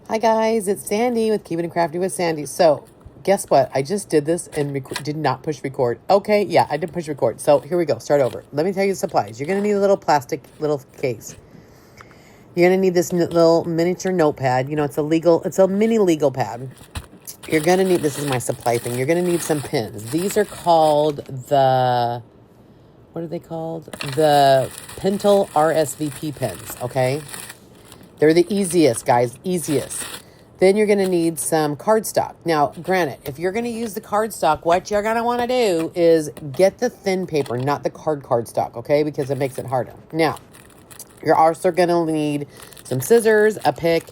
Hi guys, it's Sandy with Keeping It Crafty with Sandy. So, guess what? I just did this and did not push record. Okay, yeah, I did push record. So, here we go. Start over. Let me tell you the supplies. You're going to need a little plastic little case. You're going to need this little miniature notepad. You know, it's a mini legal pad. You're going to need, this is my supply thing. You're going to need some pins. These are called what are they called? The Pentel RSVP pins, okay? They're the easiest, guys, easiest. Then you're going to need some cardstock. Now, granted, if you're going to use the cardstock, what you're going to want to do is get the thin paper, not the cardstock, okay? Because it makes it harder. Now, you're also going to need some scissors, a pick,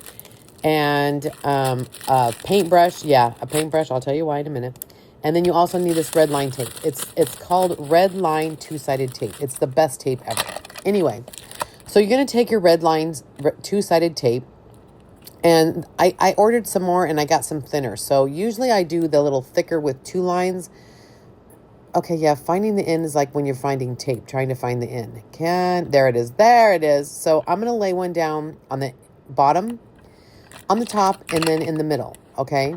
and a paintbrush. Yeah, a paintbrush. I'll tell you why in a minute. And then you also need this red line tape. It's called red line two-sided tape. It's the best tape ever. Anyway, so you're going to take your red lines two-sided tape. And I ordered some more and I got some thinner. So usually I do the little thicker with two lines. Okay, yeah, finding the end is like when you're finding tape, trying to find the end. There it is. There it is. So I'm going to lay one down on the bottom, on the top, and then in the middle, okay?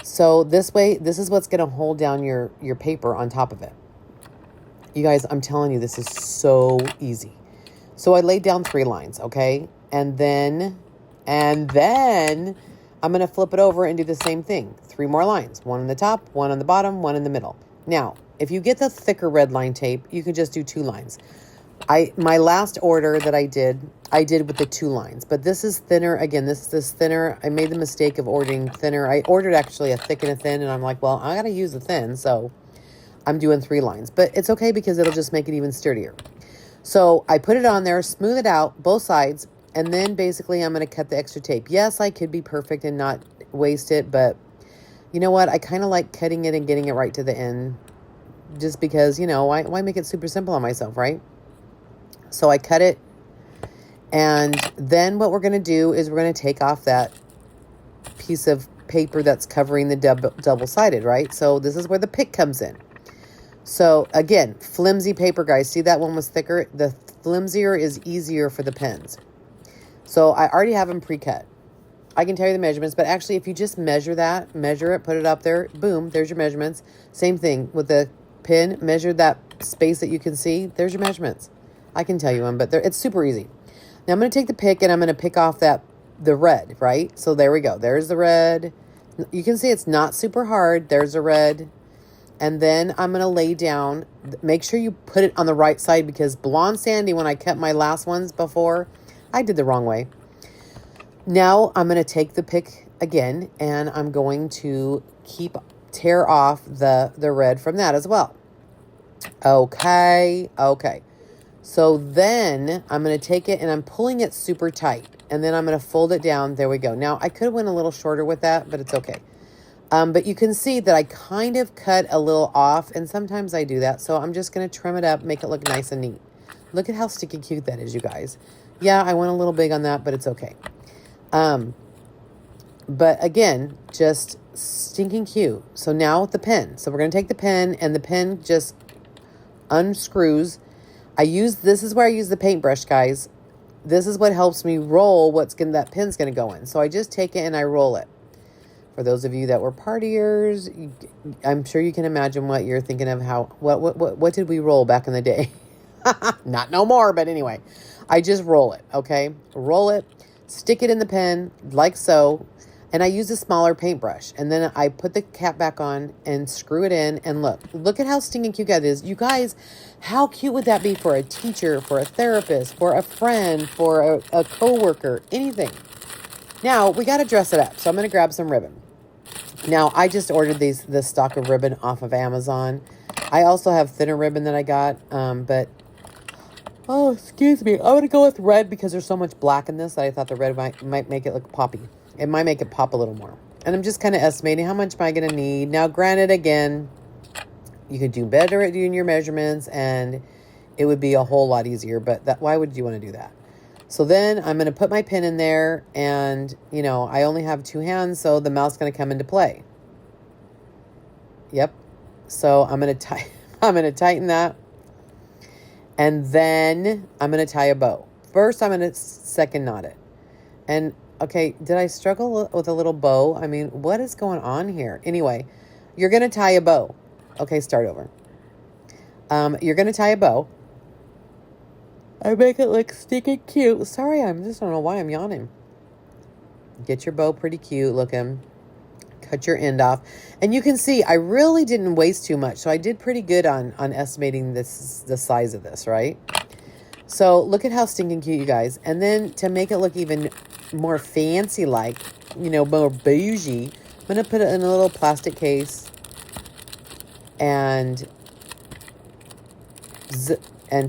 So this way, this is what's going to hold down your paper on top of it. You guys, I'm telling you, this is so easy. So I laid down 3 lines, okay? And then I'm going to flip it over and do the same thing. 3 more lines. 1 on the top, 1 on the bottom, 1 in the middle. Now, if you get the thicker red line tape, you can just do 2 lines. My last order that I did with the 2 lines. But this is thinner. Again, this is thinner. I made the mistake of ordering thinner. I ordered actually a thick and a thin, and I'm like, well, I got to use the thin, so I'm doing 3 lines. But it's okay because it'll just make it even sturdier. So I put it on there, smooth it out, both sides, and then basically I'm going to cut the extra tape. Yes, I could be perfect and not waste it, but you know what? I kind of like cutting it and getting it right to the end just because, you know, why make it super simple on myself, right? So I cut it, and then what we're going to do is we're going to take off that piece of paper that's covering the double-sided, right? So this is where the pick comes in. So again, flimsy paper, guys. See, that one was thicker. The flimsier is easier for the pens. So I already have them pre-cut. I can tell you the measurements, but actually if you just measure it, put it up there, boom, there's your measurements. Same thing with the pen, measure that space that you can see, there's your measurements. I can tell you them, but it's super easy. Now I'm going to take the pick and I'm going to pick off the red, right? So there we go. There's the red. You can see it's not super hard. There's the red. And then I'm going to lay down, make sure you put it on the right side because Blonde Sandy, when I cut my last ones before, I did the wrong way. Now I'm going to take the pick again and I'm going to tear off the red from that as well. Okay. So then I'm going to take it and I'm pulling it super tight and then I'm going to fold it down. There we go. Now I could have went a little shorter with that, but it's okay. But you can see that I kind of cut a little off, and sometimes I do that. So I'm just going to trim it up, make it look nice and neat. Look at how sticky cute that is, you guys. Yeah, I went a little big on that, but it's okay. But again, just stinking cute. So now with the pen. So we're going to take the pen, and the pen just unscrews. This is where I use the paintbrush, guys. This is what helps me roll that pen's going to go in. So I just take it and I roll it. For those of you that were partiers, I'm sure you can imagine what you're thinking of. What did we roll back in the day? Not no more, but anyway, I just roll it, okay? Roll it, stick it in the pen like so, and I use a smaller paintbrush. And then I put the cap back on and screw it in, and look at how stinking cute that is. You guys, how cute would that be for a teacher, for a therapist, for a friend, for a coworker, anything? Now, we got to dress it up, so I'm going to grab some ribbon. Now, I just ordered this stock of ribbon off of Amazon. I also have thinner ribbon that I got, oh, excuse me. I'm going to go with red because there's so much black in this that I thought the red might make it look poppy. It might make it pop a little more. And I'm just kind of estimating how much am I going to need. Now, granted, again, you could do better at doing your measurements, and it would be a whole lot easier, but why would you want to do that? So then I'm going to put my pin in there, and, you know, I only have 2 hands, so the mouth's going to come into play. Yep. So I'm going to tighten that, and then I'm going to tie a bow. First, I'm going to second knot it. And Okay, did I struggle with a little bow? I mean, what is going on here? Anyway, you're going to tie a bow. Okay, start over. You're going to tie a bow. I make it look stinking cute. Sorry, I just don't know why I'm yawning. Get your bow pretty cute looking. Cut your end off. And you can see I really didn't waste too much. So I did pretty good on estimating the size of this, right? So look at how stinking cute, you guys. And then to make it look even more fancy like, you know, more bougie, I'm going to put it in a little plastic case and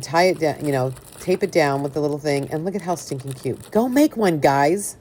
tie it down, you know, tape it down with the little thing. And look at how stinking cute. Go make one, guys.